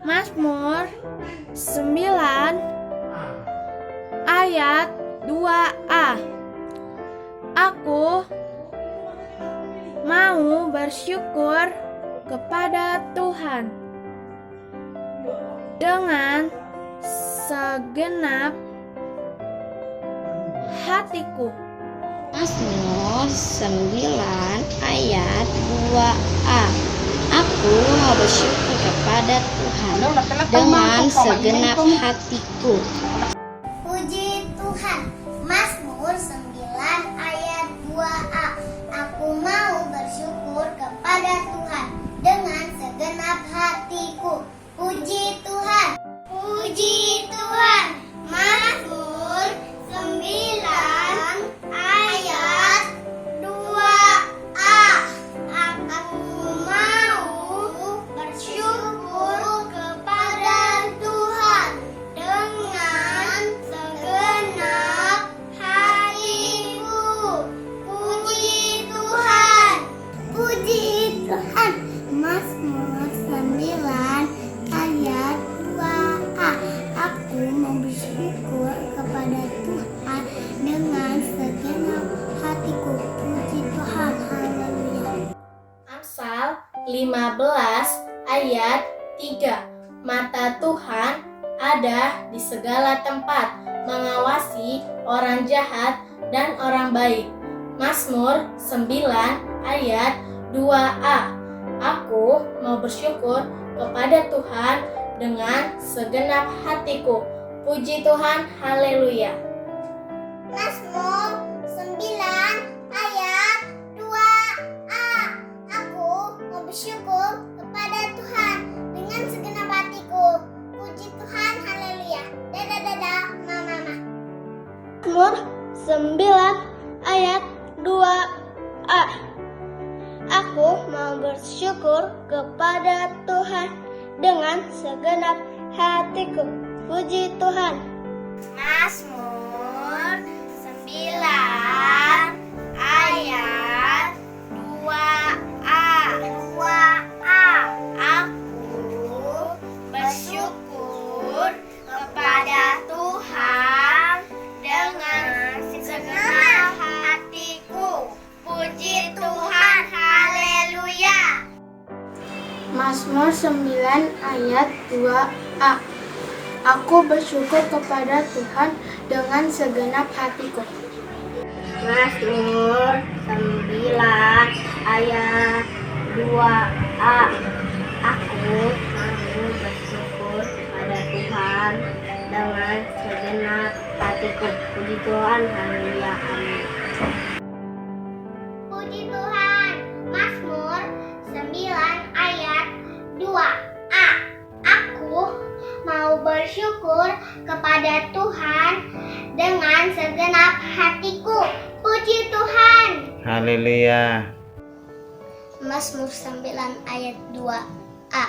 Mazmur 9 ayat 2a. Aku mau bersyukur kepada Tuhan dengan segenap hatiku. Mazmur 9 ayat 2a. Aku mau bersyukur kepada Tuhan dengan segenap hatiku. Puji Tuhan. Mazmur 9 ayat 2a. Aku mau bersyukur kepada Tuhan dengan segenap hatiku. Puji Tuhan. Puji Tuhan. Mazmur 9 ayat 2a. Aku mau bersyukur kepada Tuhan dengan segenap hatiku. Puji Tuhan. Puji Tuhan. Mazmur 9 ayat 2a. Aku mau bersyukur kepada Tuhan dengan segenap hatiku. Puji Tuhan. Haleluya. Amsal 15 ayat 3. Mata Tuhan ada di segala tempat, mengawasi orang jahat dan orang baik. Mazmur 9 ayat 2a. Aku mau bersyukur kepada Tuhan dengan segenap hatiku. Puji Tuhan, haleluya. Mazmur 9 ayat 2a. Aku mau bersyukur kepada Tuhan dengan segenap hatiku. Puji Tuhan, haleluya. Dadah dadah mama. Mazmur 9 ayat 2a. Aku mau bersyukur kepada Tuhan dengan segenap hatiku. Puji Tuhan. Mazmur 9 ayat 2a. Aku bersyukur kepada Tuhan dengan segenap hatiku. Puji Tuhan, haleluya. Mazmur 9 ayat 2a. Aku bersyukur kepada Tuhan dengan segenap hatiku. Mazmur 9 ayat 2a. Aku mau bersyukur kepada Tuhan dengan segenap hatiku. Puji Tuhan, haleluya, amin. Puji Tuhan. Mazmur 9 ayat 2a. Aku mau bersyukur kepada Tuhan dengan segenap hatiku. Puji Tuhan. Haleluya. Mazmur 9 ayat 2a.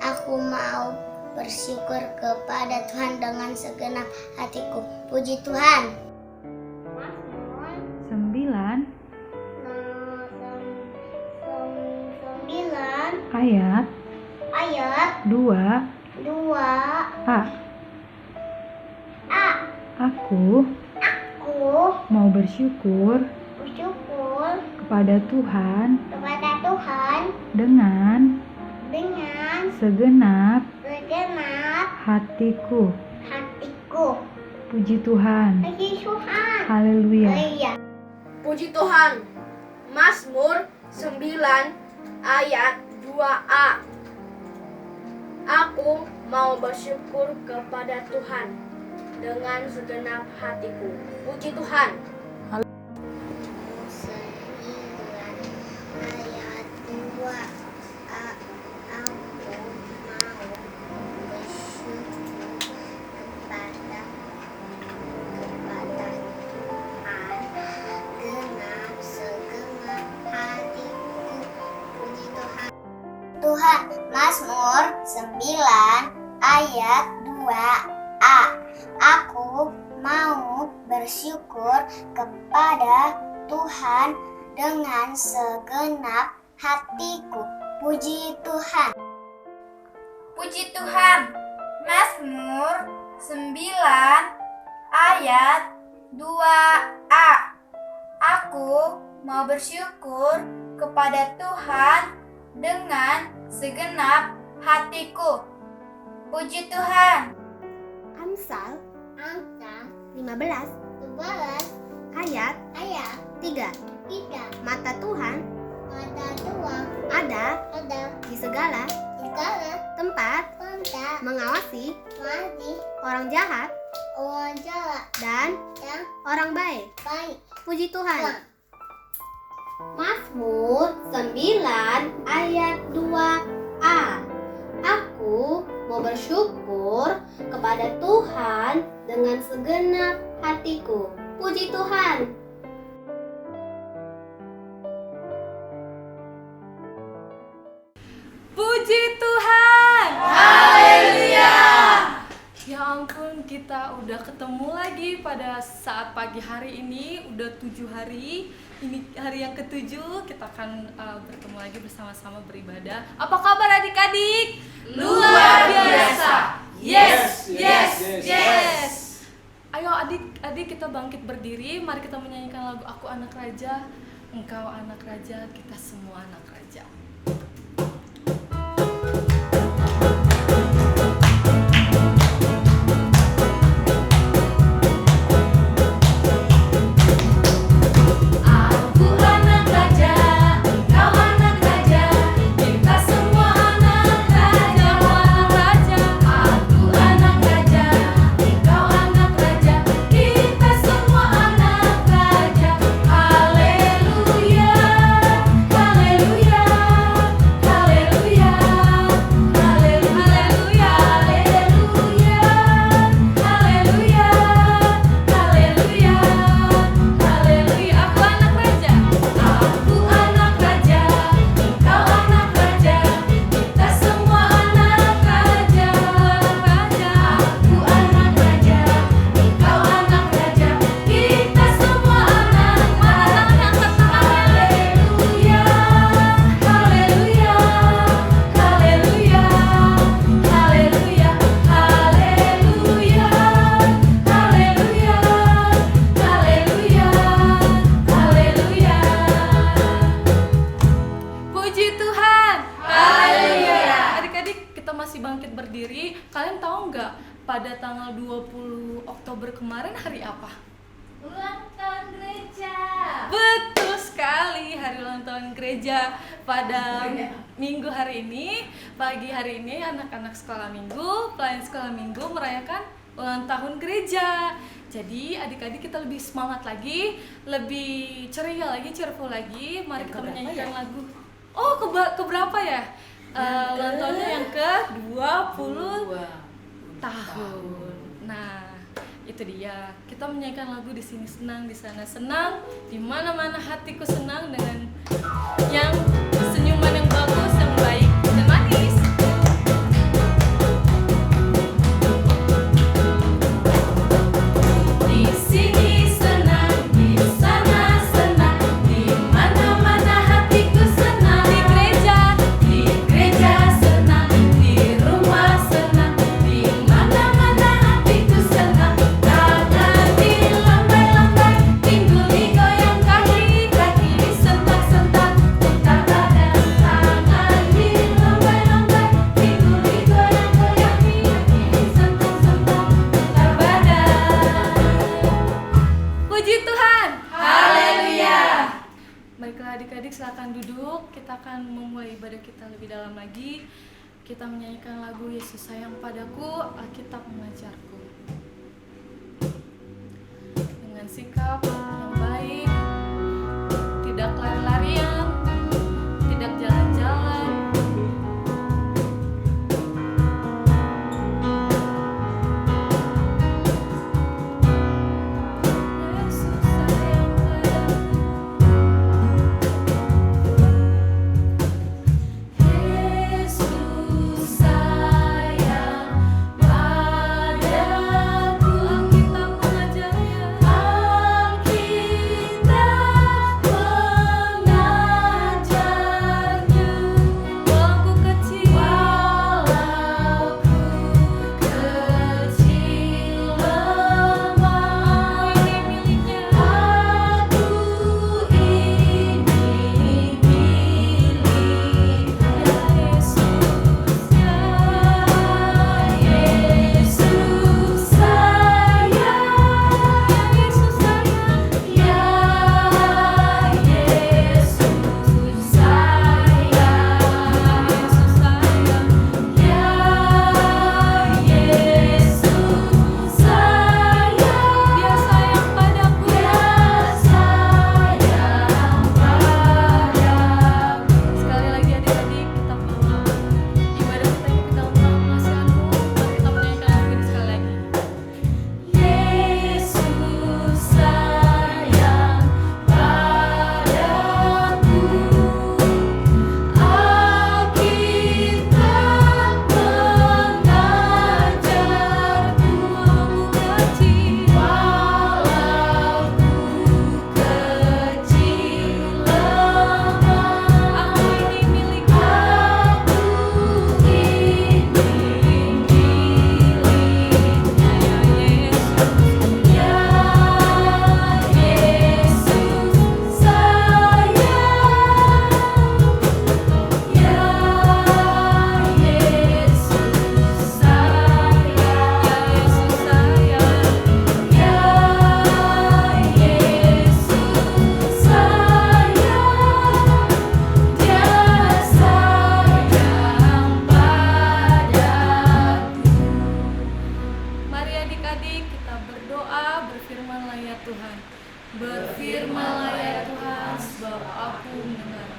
Aku mau bersyukur kepada Tuhan dengan segenap hatiku. Puji Tuhan. Mazmur 9 9 ayat ayat 2a. 2a. Aku mau bersyukur kepada Tuhan dengan segenap hatiku. Puji Tuhan. Puji Tuhan. Haleluya. Puji Tuhan. Mazmur 9 ayat 2a. Aku mau bersyukur kepada Tuhan dengan segenap hatiku. Puji Tuhan. Ayat 2a. Aku mau bersyukur kepada Tuhan dengan segenap hatiku. Puji Tuhan. Tuhan. Mazmur 9 ayat 2a. Aku mau bersyukur kepada Tuhan dengan segenap hatiku. Puji Tuhan. Puji Tuhan. Mazmur 9 ayat 2a. Aku mau bersyukur kepada Tuhan dengan segenap hatiku. Puji Tuhan. Amsal Angka 15 11 ayat ayat 3. 3. Mata Tuhan Mata Tuhan ada ada di segala segala tempat tempat mengawasi mati orang jahat orang jahat dan yang orang baik. baik. Puji Tuhan. Tuhan. Mazmur 9 ayat 2a. Aku mau bersyukur kepada Tuhan dengan segenap hatiku. Puji Tuhan. Puji Tuhan. Haleluya. Ya ampun, kita udah ketemu lagi pada saat pagi hari ini. Udah 7 hari. Ini hari yang ke-7. Kita akan bertemu lagi bersama-sama beribadah. Apa kabar adik-adik? Luar biasa. Yes, yes, yes. Ayo adik-adik, kita bangkit berdiri. Mari kita menyanyikan lagu Aku Anak Raja, Engkau Anak Raja, kita semua anak raja. Aku anak raja, engkau anak raja, kita semua anak raja. Aku anak raja, engkau anak raja, kita semua anak raja. Haleluya, haleluya, haleluya, haleluya, haleluya, haleluya, haleluya, haleluya, haleluya. Aku anak raja, engkau anak raja, kita semua anak raja. Aku anak raja, engkau anak raja, kita semua anak raja. Haleluya, haleluya, haleluya, haleluya, haleluya, haleluya, haleluya, haleluya. Puji Tuhan. Haleluya. Adik-adik, kita masih bangkit berdiri. Kalian tahu nggak pada tanggal 20 Oktober kemarin hari apa? Ulang tahun gereja. Betul sekali, hari ulang tahun gereja. Pada minggu hari ini, pagi hari ini, anak-anak sekolah minggu, pelayan sekolah minggu merayakan ulang tahun gereja. Jadi adik-adik kita lebih semangat lagi, lebih ceria lagi, cheerful lagi. Mari kita menyanyikan lagu. Oh, keberapa ya? Ulang tahunnya yang ke-20 tahun. Nah, itu dia. Kita menyanyikan lagu di sini senang, di sana senang, di mana-mana hatiku senang dengan yang senyuman yang bagus, yang baik dan manis. Di sini senang, di sana senang, di mana-mana hatiku senang. Di gereja senang, di rumah senang, di mana-mana hatiku senang. Tangan dilambai-lambai, pinggul digoyang, kaki disentak-sentak, putar badan. Tangan dilambai-lambai, pinggul digoyang-goyang, kaki disentak-sentak, putar badan. Puji Tuhan. Haleluya. Baiklah adik-adik, silakan duduk. Kita akan memulai ibadah kita lebih dalam lagi. Kita menyanyikan lagu Yesus sayang padaku, Alkitab mengajarku. Dengan sikap yang baik, tidak lari-larian, tidak jalan-jalan. Yesus sayang padaku. Yesus sayang padaku, Alkitab mengajarnya. Alkitab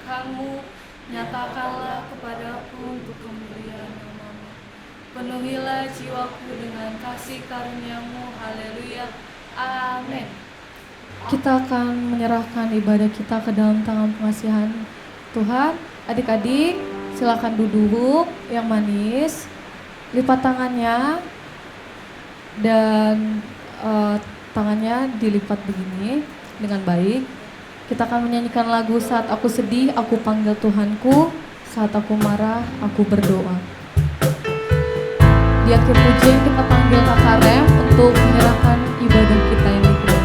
keberkahan-Mu, nyatakanlah kepadaku untuk kemuliaan nama-Mu. Penuhilah jiwaku dengan kasih karunia-Mu. Haleluya. Amin. Kita akan menyerahkan ibadah kita ke dalam tangan pengasihan Tuhan. Adik-adik, silakan duduk yang manis, lipat tangannya, dan tangannya dilipat begini dengan baik. Kita akan menyanyikan lagu Saat Aku Sedih, Aku Panggil Tuhanku, Saat Aku Marah, Aku Berdoa. Di akhir pujian kita panggil Kakak Rem untuk menyerahkan ibadah kita yang diperlukan.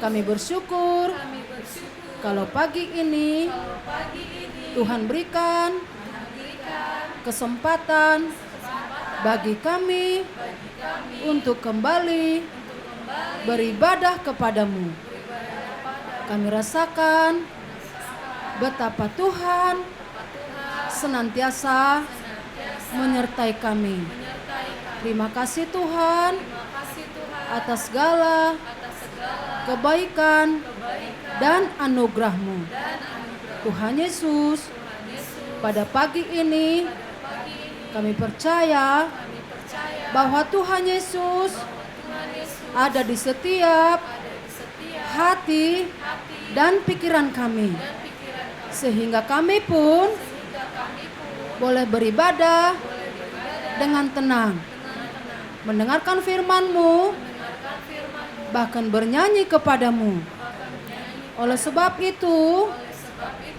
Kami bersyukur kalau pagi ini Tuhan berikan kesempatan bagi kami untuk kembali beribadah kepadamu. Kami rasakan betapa Tuhan senantiasa menyertai kami. Terima kasih Tuhan atas segala kebaikan dan anugerah-Mu. Tuhan Yesus, pada pagi ini kami percaya bahwa Tuhan Yesus ada di setiap hati dan pikiran kami, sehingga kami pun boleh beribadah dengan tenang, mendengarkan firman-Mu, bahkan bernyanyi kepadamu. Oleh sebab itu,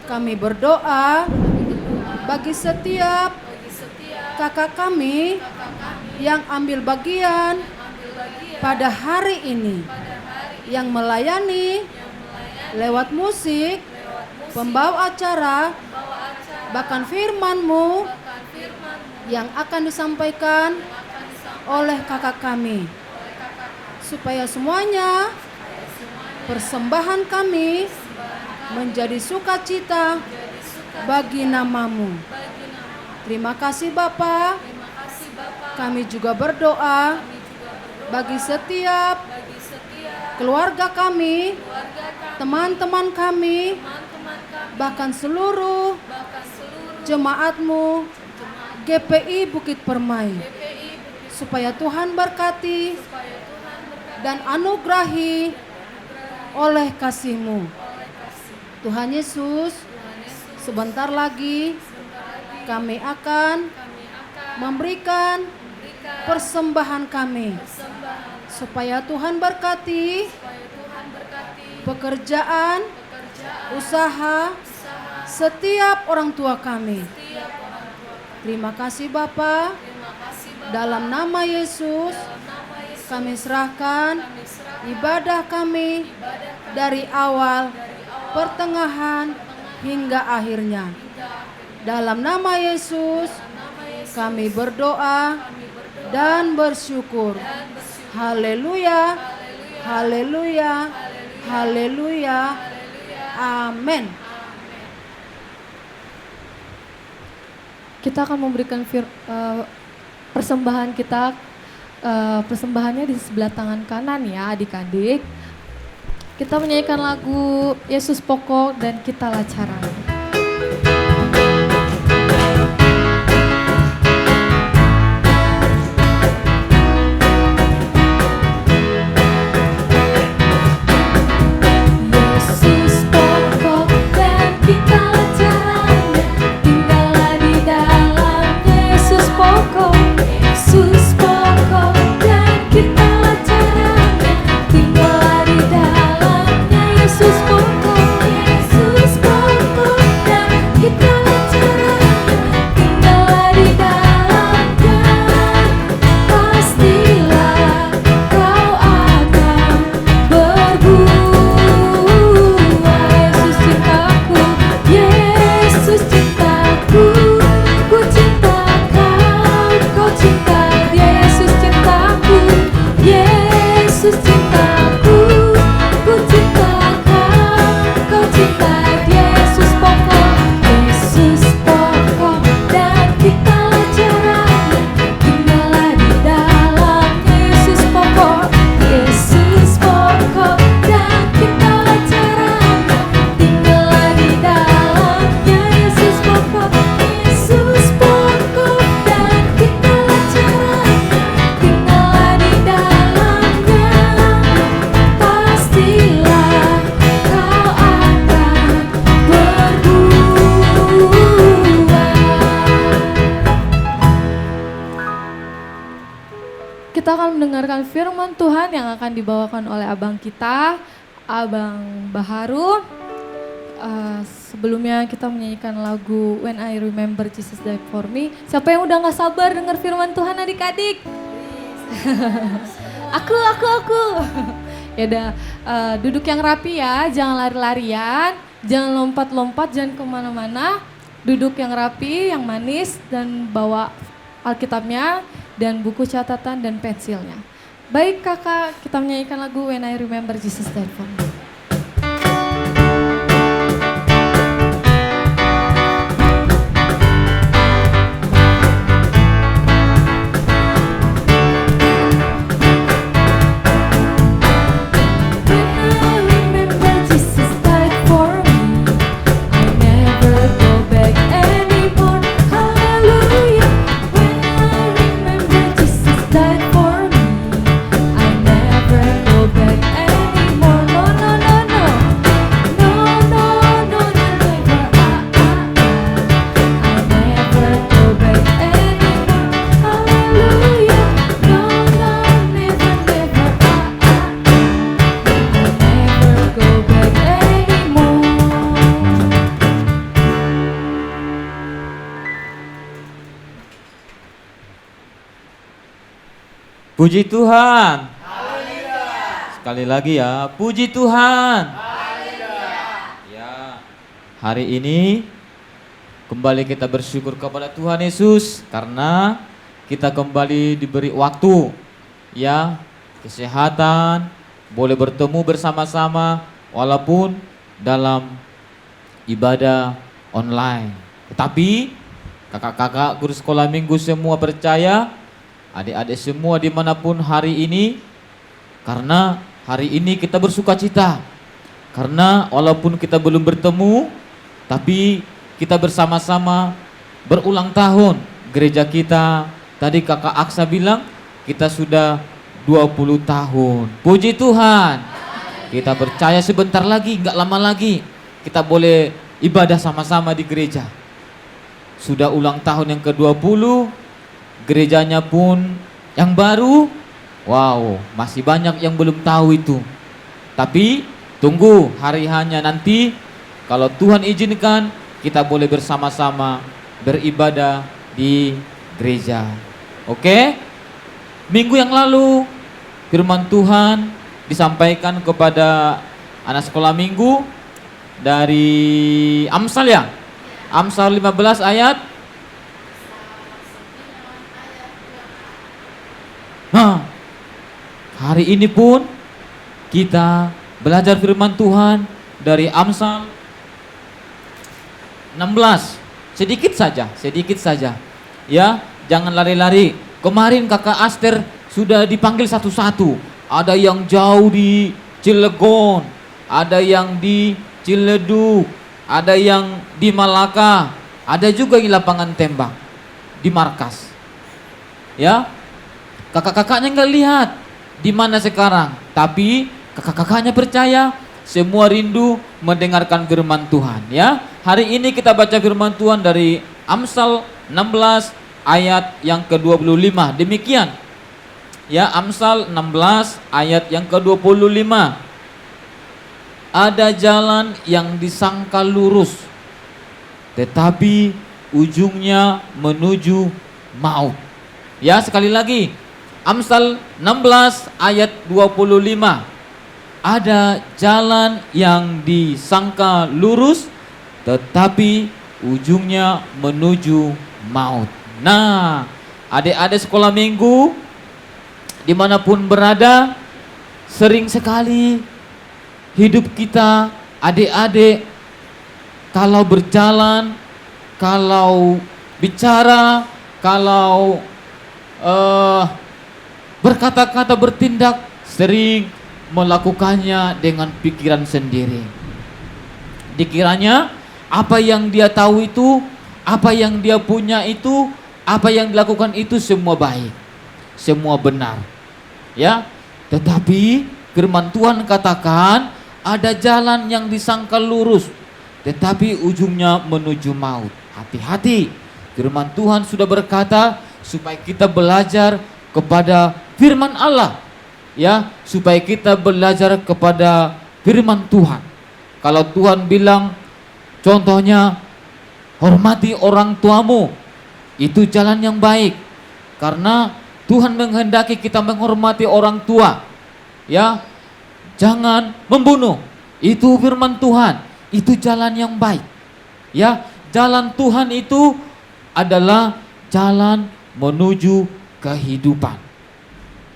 kami berdoa bagi setiap kakak kami yang ambil bagian pada hari ini, yang melayani lewat musik, pembawa acara, bahkan firman-Mu yang akan disampaikan oleh kakak kami, supaya semuanya persembahan kami menjadi sukacita bagi nama-Mu. Terima kasih Bapa. Kami juga berdoa bagi setiap keluarga kami, teman-teman kami, bahkan seluruh jemaat-Mu GPI Bukit Permai, supaya Tuhan berkati dan anugerahi oleh kasih-Mu. Tuhan Yesus, sebentar lagi kami akan memberikan persembahan kami, supaya Tuhan berkati pekerjaan, usaha setiap orang tua kami. Terima kasih Bapa. Dalam nama Yesus kami serahkan ibadah kami dari awal, pertengahan hingga akhirnya. Dalam nama Yesus kami berdoa dan bersyukur. Haleluya, haleluya, haleluya. Amin. Kita akan memberikan persembahan kita, persembahannya di sebelah tangan kanan ya adik-adik. Kita menyanyikan lagu Yesus Pokok dan Kitalah Caranya. Kita akan mendengarkan firman Tuhan yang akan dibawakan oleh abang kita, Abang Baharu. Sebelumnya kita menyanyikan lagu When I Remember Jesus Died For Me. Siapa yang udah gak sabar dengar firman Tuhan adik-adik? Aku. Ya udah, duduk yang rapi ya, jangan lari-larian, jangan lompat-lompat, jangan kemana-mana. Duduk yang rapi, yang manis, dan bawa Alkitabnya dan buku catatan dan pensilnya. Baik kakak, kita menyanyikan lagu When I Remember Jesus Died For Me. Puji Tuhan. Sekali lagi ya, puji Tuhan. Ya, hari ini kembali kita bersyukur kepada Tuhan Yesus karena kita kembali diberi waktu, ya, kesehatan, boleh bertemu bersama-sama walaupun dalam ibadah online. Tetapi kakak-kakak guru sekolah minggu semua percaya, adik-adik semua dimanapun hari ini, karena hari ini kita bersuka cita. Karena walaupun kita belum bertemu, tapi kita bersama-sama berulang tahun gereja kita. Tadi kakak Aksa bilang kita sudah 20 tahun. Puji Tuhan. Kita percaya sebentar lagi, nggak lama lagi kita boleh ibadah sama-sama di gereja. Sudah ulang tahun yang ke-20, gerejanya pun yang baru. Wow, masih banyak yang belum tahu itu. Tapi tunggu hari hanya nanti, kalau Tuhan izinkan kita boleh bersama-sama beribadah di gereja. Oke? Minggu yang lalu firman Tuhan disampaikan kepada anak sekolah minggu dari Amsal ya. Amsal 15 ayat. Nah, hari ini pun kita belajar firman Tuhan dari Amsal 16. Sedikit saja. Ya, jangan lari-lari. Kemarin kakak Aster sudah dipanggil satu-satu. Ada yang jauh di Cilegon, ada yang di Ciledug, ada yang di Malaka, ada juga di lapangan tembak, di markas. Ya, kakak-kakaknya nggak lihat di mana sekarang, tapi kakak-kakaknya percaya semua rindu mendengarkan firman Tuhan. Ya, hari ini kita baca firman Tuhan dari Amsal 16 ayat yang ke-25. Demikian. Ya, Amsal 16 ayat yang ke-25. Ada jalan yang disangka lurus, tetapi ujungnya menuju maut. Ya, sekali lagi. Amsal 16 ayat 25. Ada jalan yang disangka lurus, tetapi ujungnya menuju maut. Nah, adik-adik sekolah minggu dimanapun berada, sering sekali hidup kita, adik-adik, kalau berjalan, kalau bicara, kalau berkata-kata, bertindak, sering melakukannya dengan pikiran sendiri. Dikiranya apa yang dia tahu itu, apa yang dia punya itu, apa yang dilakukan itu semua baik, semua benar. Ya, tetapi firman Tuhan katakan ada jalan yang disangka lurus, tetapi ujungnya menuju maut. Hati-hati, firman Tuhan sudah berkata supaya kita belajar kepada firman Allah. Ya, supaya kita belajar kepada firman Tuhan. Kalau Tuhan bilang contohnya, hormati orang tuamu, itu jalan yang baik. Karena Tuhan menghendaki kita menghormati orang tua. Ya, jangan membunuh, itu firman Tuhan, itu jalan yang baik. Ya, jalan Tuhan itu adalah jalan menuju kehidupan.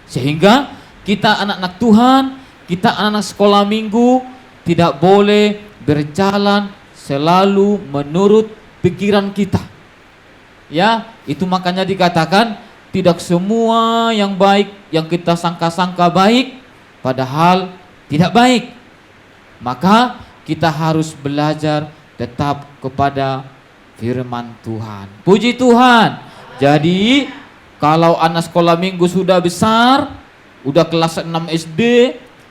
Sehingga kita anak-anak Tuhan, kita anak-anak sekolah minggu tidak boleh berjalan selalu menurut pikiran kita. Ya, itu makanya dikatakan tidak semua yang baik yang kita sangka-sangka baik padahal tidak baik. Maka kita harus belajar tetap kepada firman Tuhan. Puji Tuhan. Jadi kalau anak sekolah minggu sudah besar, udah kelas 6 SD,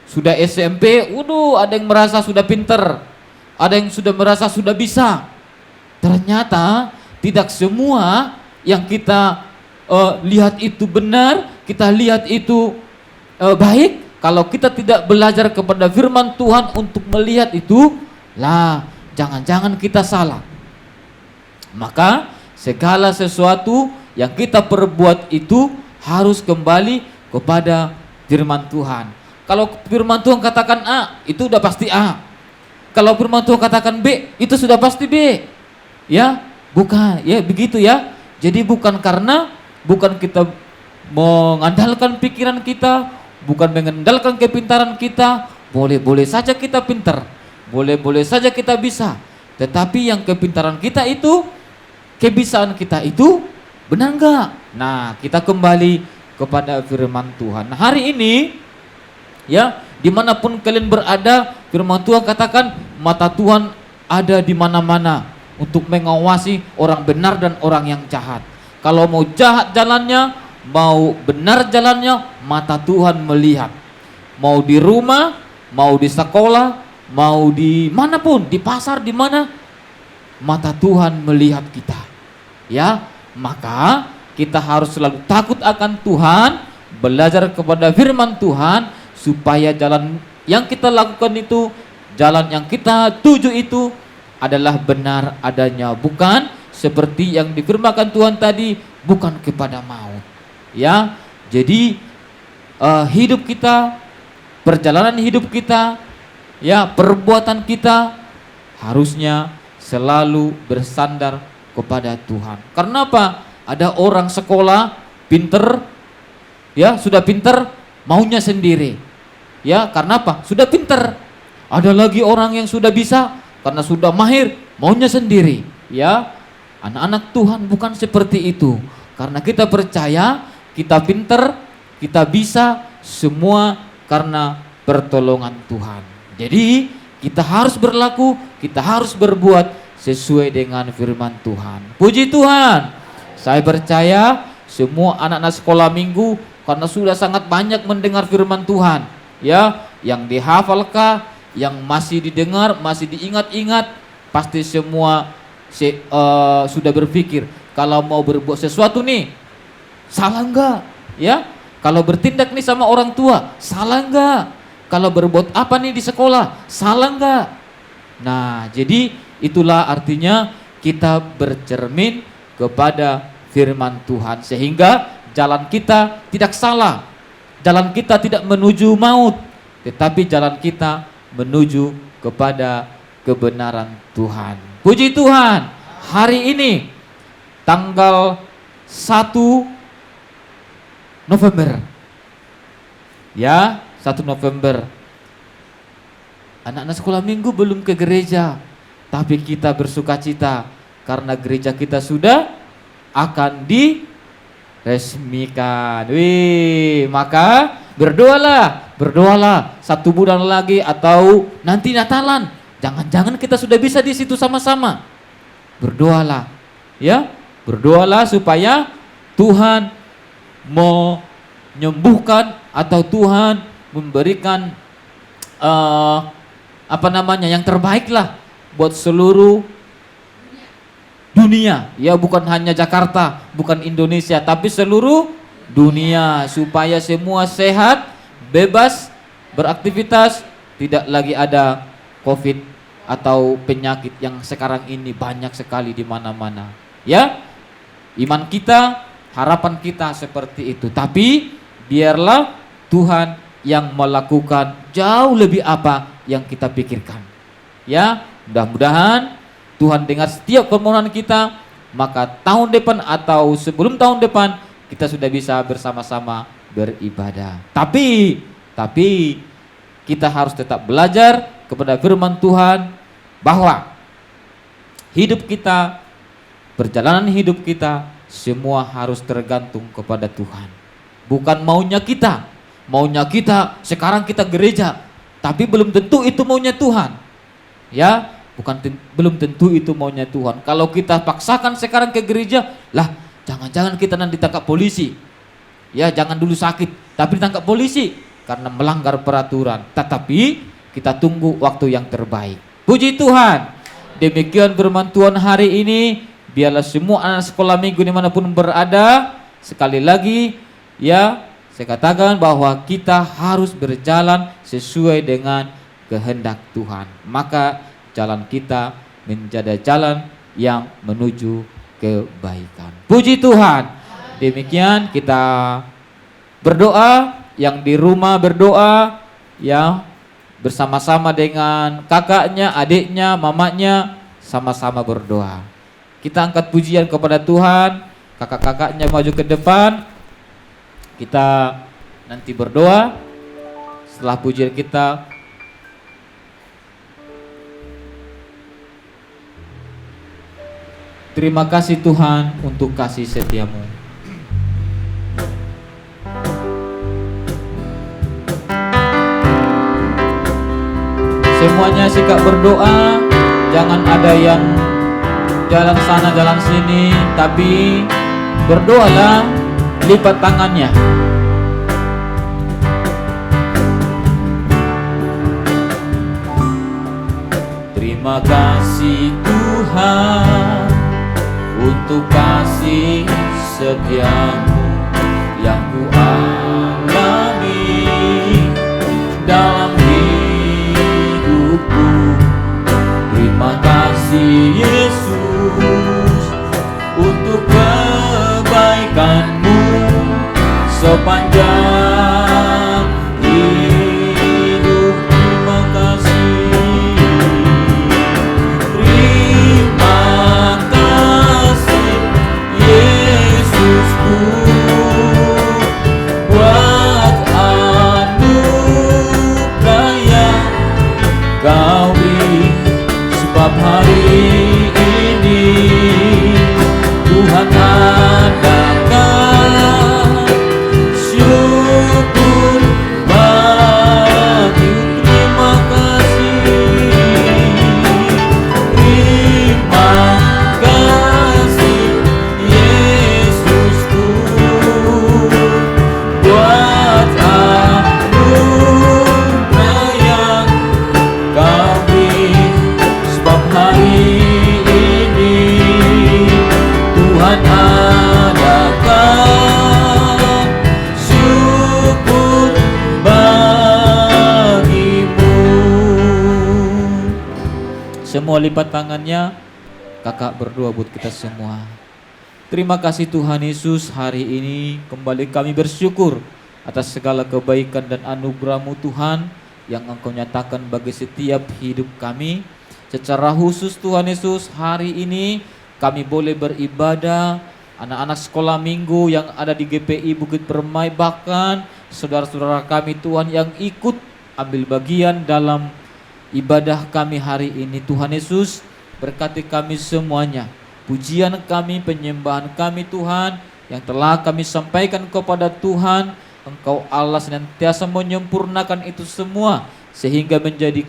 sudah SMP, ada yang merasa sudah pinter, ada yang sudah merasa sudah bisa. Ternyata tidak semua yang kita lihat itu benar, kita lihat itu baik. Kalau kita tidak belajar kepada firman Tuhan untuk melihat itu, jangan-jangan kita salah. Maka segala sesuatu yang kita perbuat itu harus kembali kepada firman Tuhan. Kalau firman Tuhan katakan A, itu udah pasti A. Kalau firman Tuhan katakan B, itu sudah pasti B. Ya, bukan, ya begitu ya. Jadi bukan kita mengandalkan pikiran kita, bukan mengandalkan kepintaran kita. Boleh-boleh saja kita pintar, boleh-boleh saja kita bisa. Tetapi yang kepintaran kita itu, kebisaan kita itu benar enggak? Nah, kita kembali kepada firman Tuhan. Nah, hari ini ya, dimanapun kalian berada, firman Tuhan katakan mata Tuhan ada di mana-mana untuk mengawasi orang benar dan orang yang jahat. Kalau mau jahat jalannya, mau benar jalannya, mata Tuhan melihat. Mau di rumah, mau di sekolah, mau di manapun, di pasar, di mana, mata Tuhan melihat kita. Ya, maka kita harus selalu takut akan Tuhan, belajar kepada firman Tuhan, supaya jalan yang kita lakukan itu, jalan yang kita tuju itu adalah benar adanya, bukan seperti yang difirmankan Tuhan tadi, bukan kepada maut. Ya, jadi hidup kita, perjalanan hidup kita, ya, perbuatan kita harusnya selalu bersandar kepada Tuhan. Karena apa? Ada orang sekolah pinter, ya, sudah pinter, maunya sendiri. Ya, karena apa? Sudah pinter. Ada lagi orang yang sudah bisa, karena sudah mahir, maunya sendiri. Ya, anak-anak Tuhan bukan seperti itu. Karena kita percaya, kita pinter, kita bisa, semua karena pertolongan Tuhan. Jadi kita harus berlaku, kita harus berbuat sesuai dengan firman Tuhan. Puji Tuhan. Saya percaya semua anak-anak sekolah minggu, karena sudah sangat banyak mendengar firman Tuhan, ya, yang dihafalkah, yang masih didengar, masih diingat-ingat, pasti semua sudah berpikir, kalau mau berbuat sesuatu nih, salah enggak? Ya, kalau bertindak nih sama orang tua, salah enggak? Kalau berbuat apa nih di sekolah, salah enggak? Nah, jadi itulah artinya kita bercermin kepada firman Tuhan, sehingga jalan kita tidak salah, jalan kita tidak menuju maut, tetapi jalan kita menuju kepada kebenaran Tuhan. Puji Tuhan. Hari ini tanggal 1 November. Ya, 1 November. Anak-anak sekolah minggu belum ke gereja, tapi kita bersukacita karena gereja kita sudah akan diresmikan. Wih, maka berdoalah 1 bulan lagi atau nanti Natalan. Jangan-jangan kita sudah bisa di situ sama-sama. Berdoalah, ya, berdoalah supaya Tuhan menyembuhkan atau Tuhan memberikan yang terbaik lah buat seluruh dunia. Ya, bukan hanya Jakarta, bukan Indonesia, tapi seluruh dunia, supaya semua sehat, bebas beraktivitas, tidak lagi ada COVID atau penyakit yang sekarang ini banyak sekali di mana-mana. Ya, iman kita, harapan kita seperti itu. Tapi biarlah Tuhan yang melakukan jauh lebih apa yang kita pikirkan. Ya, mudah-mudahan Tuhan dengar setiap permohonan kita, maka tahun depan atau sebelum tahun depan kita sudah bisa bersama-sama beribadah. Tapi kita harus tetap belajar kepada firman Tuhan, bahwa hidup kita, perjalanan hidup kita, semua harus tergantung kepada Tuhan. Bukan maunya kita sekarang kita gereja, tapi belum tentu itu maunya Tuhan. Ya, belum tentu itu maunya Tuhan. Kalau kita paksakan sekarang ke gereja, lah jangan-jangan kita nanti ditangkap polisi. Ya, jangan dulu sakit, tapi ditangkap polisi karena melanggar peraturan. Tetapi kita tunggu waktu yang terbaik. Puji Tuhan. Demikian firman Tuhan hari ini. Biarlah semua anak sekolah minggu dimanapun berada, sekali lagi, ya, saya katakan bahwa kita harus berjalan sesuai dengan kehendak Tuhan. Maka jalan kita menjadi jalan yang menuju kebaikan. Puji Tuhan. Demikian kita berdoa, yang di rumah berdoa, ya, bersama-sama dengan kakaknya, adiknya, mamanya, sama-sama berdoa. Kita angkat pujian kepada Tuhan, kakak-kakaknya maju ke depan, kita nanti berdoa. Setelah pujian kita, terima kasih Tuhan untuk kasih setiamu. Semuanya sikap berdoa, jangan ada yang jalan sana jalan sini, tapi Berdoalah, lipat tangannya. Terima kasih Tuhan untuk kasih setiamu yang ku alami dalam hidupku. Terima kasih Yesus untuk kebaikanmu sepanjang hidup. Terima kasih. Terima kasih Yesusku buat anugerah yang Kau beri, sebab hari ini Tuhan adakan syukur bagi. Terima kasih. Terima kasih Yesusku buat anugerah yang Kau beri, sebab hari ini Tuhan adakan syukur bagimu. Semua lipat tangannya. Kakak berdoa buat kita semua. Terima kasih Tuhan Yesus, hari ini kembali kami bersyukur atas segala kebaikan dan anugerah-Mu Tuhan yang Engkau nyatakan bagi setiap hidup kami. Secara khusus Tuhan Yesus, hari ini kami boleh beribadah, anak-anak sekolah minggu yang ada di GPI Bukit Permai, bahkan saudara-saudara kami Tuhan yang ikut ambil bagian dalam ibadah kami hari ini. Tuhan Yesus, berkati kami semuanya. Pujian kami, penyembahan kami Tuhan yang telah kami sampaikan kepada Tuhan, Engkau Allah senantiasa menyempurnakan itu semua sehingga menjadi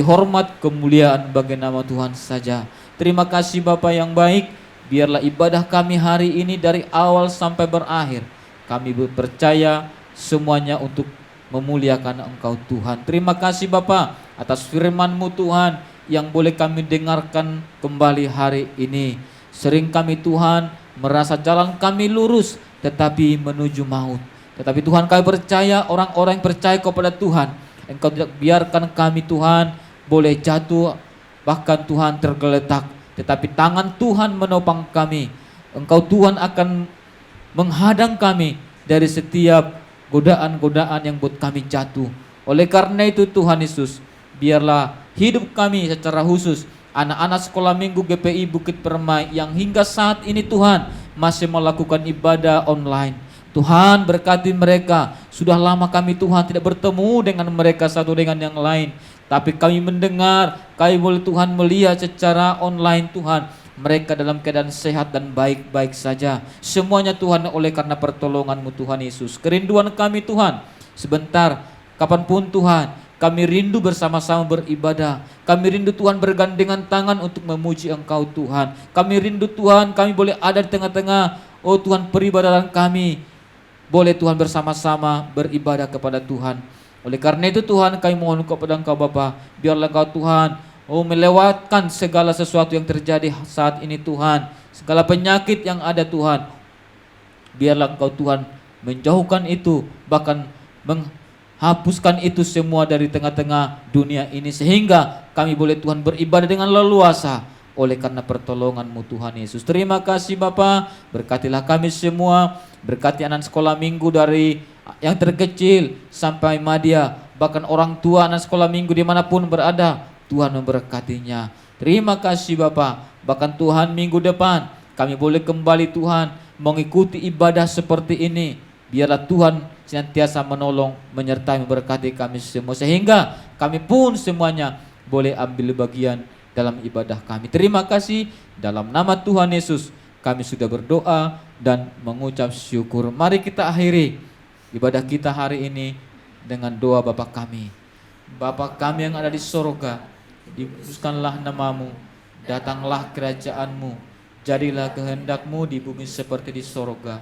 hormat kemuliaan bagi nama Tuhan saja. Terima kasih Bapa yang baik. Biarlah ibadah kami hari ini dari awal sampai berakhir kami percaya semuanya untuk memuliakan Engkau Tuhan. Terima kasih Bapa atas firman-Mu Tuhan yang boleh kami dengarkan kembali hari ini. Sering kami Tuhan merasa jalan kami lurus tetapi menuju maut. Tetapi Tuhan kami percaya orang-orang yang percaya kepada Tuhan, Engkau tidak biarkan kami Tuhan boleh jatuh, bahkan Tuhan tergeletak. Tetapi tangan Tuhan menopang kami. Engkau Tuhan akan menghadang kami dari setiap godaan-godaan yang buat kami jatuh. Oleh karena itu Tuhan Yesus, biarlah hidup kami secara khusus anak-anak sekolah minggu GPI Bukit Permai yang hingga saat ini Tuhan masih melakukan ibadah online. Tuhan berkati mereka. Sudah lama kami Tuhan tidak bertemu dengan mereka satu dengan yang lain, tapi kami mendengar, kami boleh Tuhan melihat secara online Tuhan, mereka dalam keadaan sehat dan baik-baik saja. Semuanya Tuhan oleh karena pertolongan-Mu Tuhan Yesus. Kerinduan kami Tuhan, sebentar, kapanpun Tuhan, kami rindu bersama-sama beribadah. Kami rindu Tuhan bergandengan tangan untuk memuji Engkau Tuhan. Kami rindu Tuhan, kami boleh ada di tengah-tengah, oh Tuhan, peribadatan kami. Boleh Tuhan bersama-sama beribadah kepada Tuhan. Oleh karena itu Tuhan, kami mohon kepada Engkau Bapa, biarlah Engkau Tuhan melewatkan segala sesuatu yang terjadi saat ini Tuhan. Segala penyakit yang ada Tuhan, biarlah Engkau Tuhan menjauhkan itu, bahkan menghapuskan itu semua dari tengah-tengah dunia ini, sehingga kami boleh Tuhan beribadah dengan leluasa oleh karena pertolongan-Mu Tuhan Yesus. Terima kasih Bapa, berkatilah kami semua, berkati anak sekolah minggu dari yang terkecil sampai madya, bahkan orang tua anak sekolah minggu dimanapun berada, Tuhan memberkatinya. Terima kasih Bapa, bahkan Tuhan minggu depan kami boleh kembali Tuhan mengikuti ibadah seperti ini. Biarlah Tuhan senantiasa menolong, menyertai, memberkati kami semua, sehingga kami pun semuanya boleh ambil bagian dalam ibadah kami. Terima kasih, dalam nama Tuhan Yesus kami sudah berdoa dan mengucap syukur. Mari kita akhiri ibadah kita hari ini dengan doa Bapa kami. Bapa kami yang ada di sorga, dikuduskanlah nama-Mu, datanglah kerajaan-Mu, Jadilah kehendak-Mu di bumi seperti di sorga.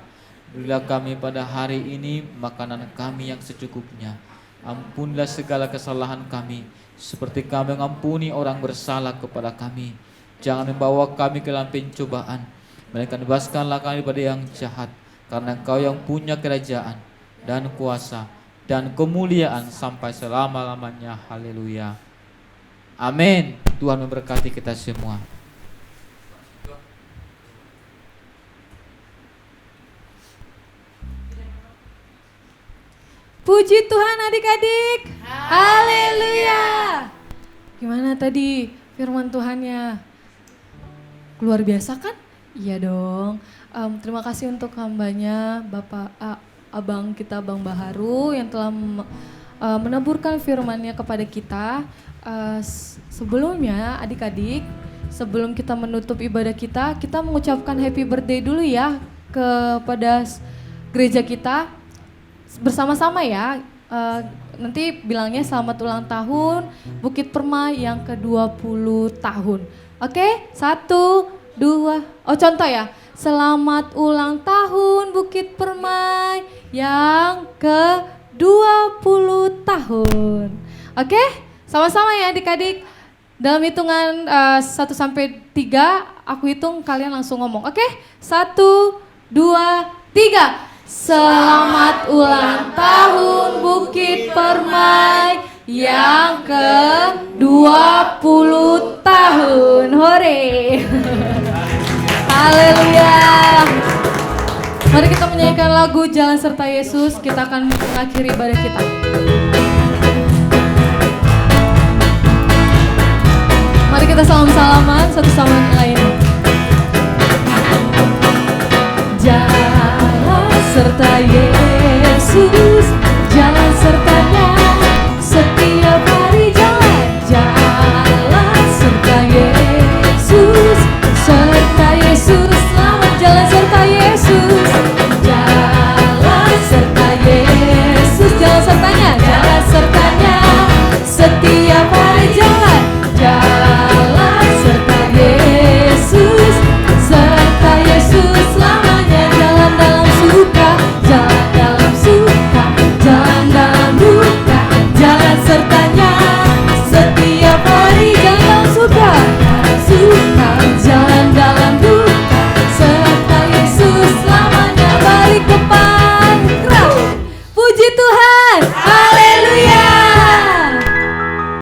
Berilah kami pada hari ini makanan kami yang secukupnya. Ampunilah segala kesalahan kami, seperti kami mengampuni orang bersalah kepada kami. Jangan membawa kami ke dalam pencobaan, melainkan bebaskanlah kami dari yang jahat. Karena Engkau yang punya kerajaan dan kuasa dan kemuliaan sampai selama-lamanya. Haleluya. Amin. Tuhan memberkati kita semua. Puji Tuhan adik-adik. Haleluya. Gimana tadi firman Tuhannya? Luar biasa kan? Iya dong. Terima kasih untuk hambanya Bapak Abang kita Bang Baharu yang telah menaburkan firman-Nya kepada kita. Sebelumnya adik-adik, sebelum kita menutup ibadah kita mengucapkan happy birthday dulu ya kepada gereja kita. Bersama-sama ya, nanti bilangnya selamat ulang tahun Bukit Permai yang ke-20 tahun. Oke, 1, 2, contoh ya. Selamat ulang tahun Bukit Permai yang ke-20 tahun. Oke, sama-sama ya adik-adik. Dalam hitungan 1 sampai 3, aku hitung kalian langsung ngomong. Oke, 1, 2, 3. Selamat ulang tahun Bukit Permai yang ke-20 tahun. Hore. Haleluya. Mari kita menyanyikan lagu Jalan Serta Yesus. Kita akan mengakhiri ibadah kita. Mari kita salam-salaman satu sama lain. Jalan serta Yesus.